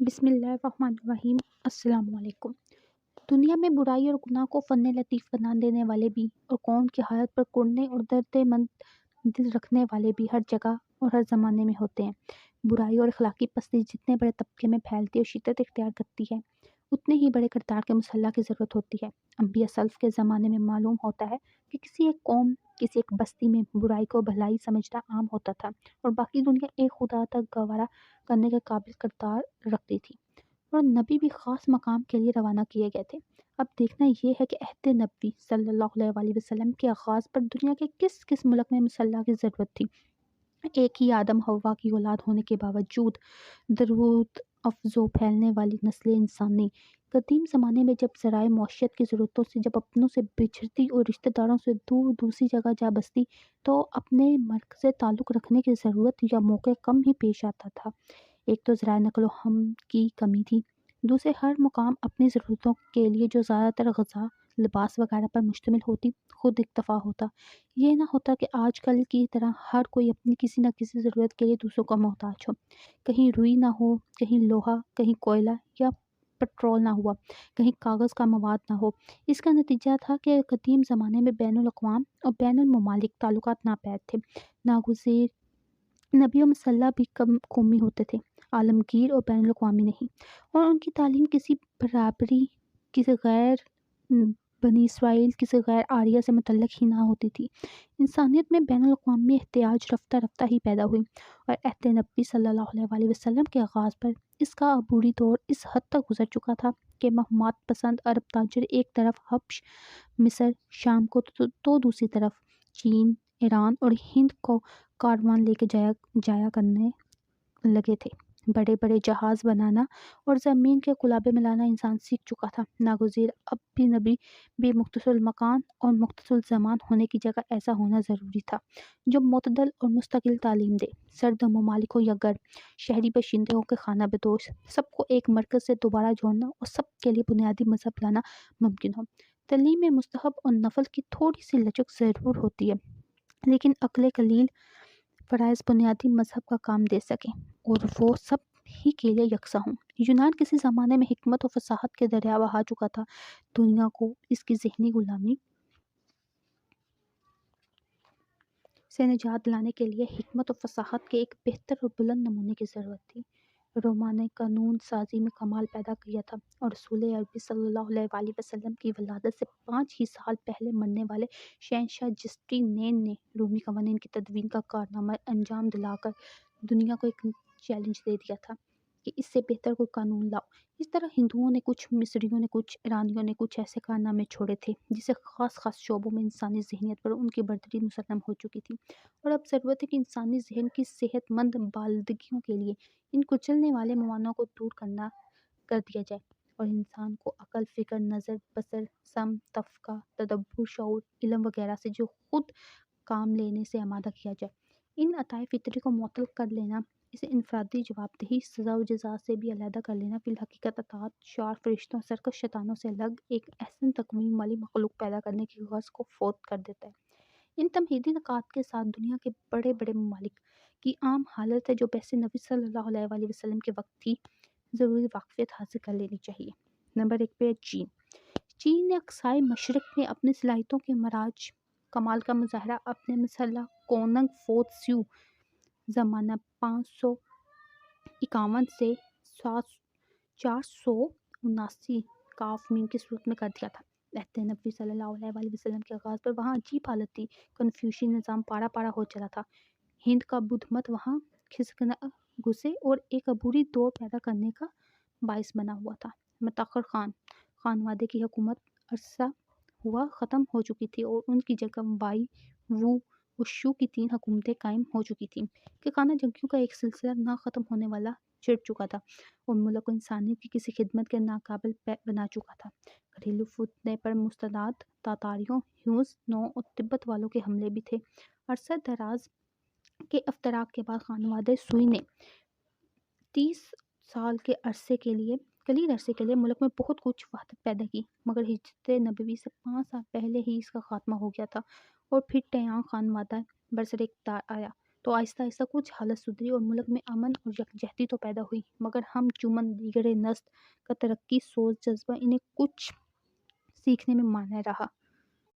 بسم اللہ الرحمن الرحیم۔ السلام علیکم۔ دنیا میں برائی اور گناہ کو فن لطیف بنا دینے والے بھی اور قوم کی حالت پر کڑنے اور درد مند دل رکھنے والے بھی ہر جگہ اور ہر زمانے میں ہوتے ہیں۔ برائی اور اخلاقی پستی جتنے بڑے طبقے میں پھیلتی اور شدت اختیار کرتی ہے، اتنے ہی بڑے کردار کے مسلح کی ضرورت ہوتی ہے۔ انبیاء سلف کے زمانے میں معلوم ہوتا ہے کہ کسی ایک قوم، کسی ایک بستی میں برائی کو بھلائی سمجھنا عام ہوتا تھا اور باقی دنیا ایک خدا تک گوارا کرنے کے قابل کردار رکھتی تھی، اور نبی بھی خاص مقام کے لیے روانہ کیے گئے تھے۔ اب دیکھنا یہ ہے کہ عہد نبوی صلی اللہ علیہ وسلم کے آغاز پر دنیا کے کس کس ملک میں مسلح کی ضرورت تھی۔ ایک ہی آدم حوا کی اولاد ہونے کے باوجود درود افزو پھیلنے والی نسل انسانی قدیم زمانے میں جب ذرائع معیشت کی ضرورتوں سے جب اپنوں سے بچھڑتی اور رشتہ داروں سے دور دوسری جگہ جا بستی، تو اپنے مرکز سے تعلق رکھنے کی ضرورت یا موقع کم ہی پیش آتا تھا۔ ایک تو ذرائع نقل و حمل کی کمی تھی، دوسرے ہر مقام اپنی ضرورتوں کے لیے جو زیادہ تر غذا، لباس وغیرہ پر مشتمل ہوتی، خود اکتفا ہوتا۔ یہ نہ ہوتا کہ آج کل کی طرح ہر کوئی اپنی کسی نہ کسی ضرورت کے لیے دوسروں کا محتاج ہو۔ کہیں روئی نہ ہو، کہیں لوہا، کہیں کوئلہ یا پٹرول نہ ہوا، کہیں کاغذ کا مواد نہ ہو۔ اس کا نتیجہ تھا کہ قدیم زمانے میں بین الاقوام اور بین الممالک تعلقات ناپید تھے، ناگزیر نبی و مسلح بھی کم قومی ہوتے تھے، عالمگیر اور بین الاقوامی نہیں، اور ان کی تعلیم کسی بربری، کسی غیر بنی اسرائیل، کسی غیر آریہ سے متعلق ہی نہ ہوتی تھی۔ انسانیت میں بین الاقوامی احتجاج رفتہ رفتہ ہی پیدا ہوئی، اور عہد نبوی صلی اللہ علیہ وسلم کے آغاز پر اس کا عبوری دور اس حد تک گزر چکا تھا کہ مہمات پسند عرب تاجر ایک طرف حبش، مصر، شام کو تو دوسری طرف چین، ایران اور ہند کو کاروان لے کے جایا کرنے لگے تھے۔ بڑے بڑے جہاز بنانا اور زمین کے کلابے ملانا انسان سیکھ چکا تھا۔ ناگزیر اب بھی نبی بھی مختصر المکان اور مختصر الزمان ہونے کی جگہ ایسا ہونا ضروری تھا جو معتدل اور مستقل تعلیم دے۔ سرد ممالک ہو یا گرم، شہری باشندے ہو کہ خانہ بدوش، سب کو ایک مرکز سے دوبارہ جوڑنا اور سب کے لیے بنیادی مذہب لانا ممکن ہو۔ تعلیم میں مستحب اور نفل کی تھوڑی سی لچک ضرور ہوتی ہے، لیکن عقل قلیل فرائض بنیادی مذہب کا کام دے سکیں اور وہ سب ہی کے لیے یکساں ہوں۔ یونان کسی زمانے میں حکمت و فصاحت کے دریا بہا چکا تھا۔ دنیا کو اس کی ذہنی غلامی سے نجات دلانے کے لیے حکمت و فصاحت کے ایک بہتر اور بلند نمونے کی ضرورت تھی۔ روما نے قانون سازی میں کمال پیدا کیا تھا، اور رسول عربی صلی اللہ علیہ وسلم کی ولادت سے 5 ہی سال پہلے مرنے والے شہنشاہ جسٹینین نے رومی قوانین کی تدوین کا کارنامہ انجام دلا کر دنیا کو ایک چیلنج دے دیا تھا کہ اس سے بہتر کوئی قانون لاؤ۔ اس طرح ہندوؤں نے کچھ، مصریوں نے کچھ، ایرانیوں نے کچھ ایسے کارنامے چھوڑے تھے جس سے خاص شعبوں میں انسانی ذہنیت پر ان کی برتری مسلم ہو چکی تھی، اور اب ضرورت ہے کہ انسانی ذہن کی صحت مند بالغیوں کے لیے ان کچلنے والے موانعوں کو دور کر دیا جائے، اور انسان کو عقل، فکر، نظر، بصر، سمع، تفقہ، تدبر، شعور، علم وغیرہ سے جو خود کام لینے سے آمادہ کیا جائے۔ ان عطائے فطری کو معطل کر لینا، اسے انفرادی جواب دہی، سزا و جزا سے بھی علیحدہ کر لینا، فی الحقیقت اطاعت شعار فرشتوں، سرکش شیطانوں سے الگ ایک احسن تقویم والی مخلوق پیدا کرنے کی غرض کو فوت کر دیتا ہے۔ ان تمہیدی نکات کے ساتھ دنیا کے بڑے بڑے ممالک کی عام حالت ہے جو بعث نبی صلی اللہ علیہ وسلم کے وقت تھی، ضروری واقفیت حاصل کر لینی چاہیے۔ نمبر 1 پہ چین۔ چین نے اقصائے مشرق میں اپنی صلاحیتوں کے مراج کمال کا مظاہرہ اپنے مسلح کونگ فو ژیو زمانہ 551 سے 479 کاف میم کی صورت میں کر دیا تھا۔ عہد نبوی صلی اللہ علیہ وسلم کے آغاز پر وہاں عجیب حالت تھی۔ کنفیوشی نظام پارا پارا ہو چلا تھا۔ ہند کا بدھ مت وہاں کھسکنا گھسے اور ایک عبوری دور پیدا کرنے کا باعث بنا ہوا تھا۔ متاخر خانوادے کی حکومت عرصہ ہوا ختم ہو چکی تھی، اور ان کی جگہ وائی، وو اور شو کی 3 حکومتیں قائم ہو چکی تھیں کہ خانہ جنگیوں کا ایک سلسلہ نہ ختم ہونے والا چڑ چکا تھا، اور ملک کو انسانیت کی کسی خدمت کے ناقابل بنا چکا تھا۔ گھریلو فتنے پر مستعد تاتاریوں، ہیوز نو اور تبت والوں کے حملے بھی تھے۔ عرصہ دراز کے افتراق کے بعد خانوادہ سوئی نے 30 سال کے قلیل عرصے کے لیے ملک میں بہت کچھ وحدت پیدا کی، مگر ہجرت نبوی سے 5 سال پہلے ہی اس کا خاتمہ ہو گیا تھا، اور پھر ٹیانگ خانوادہ برسر اقتدار آیا تو آہستہ آہستہ کچھ حالت سدھری اور ملک میں امن اور یکجہتی تو پیدا ہوئی، مگر ہم چومن دیگر نسل کا ترقی سوچ جذبہ انہیں کچھ سیکھنے میں مانے رہا۔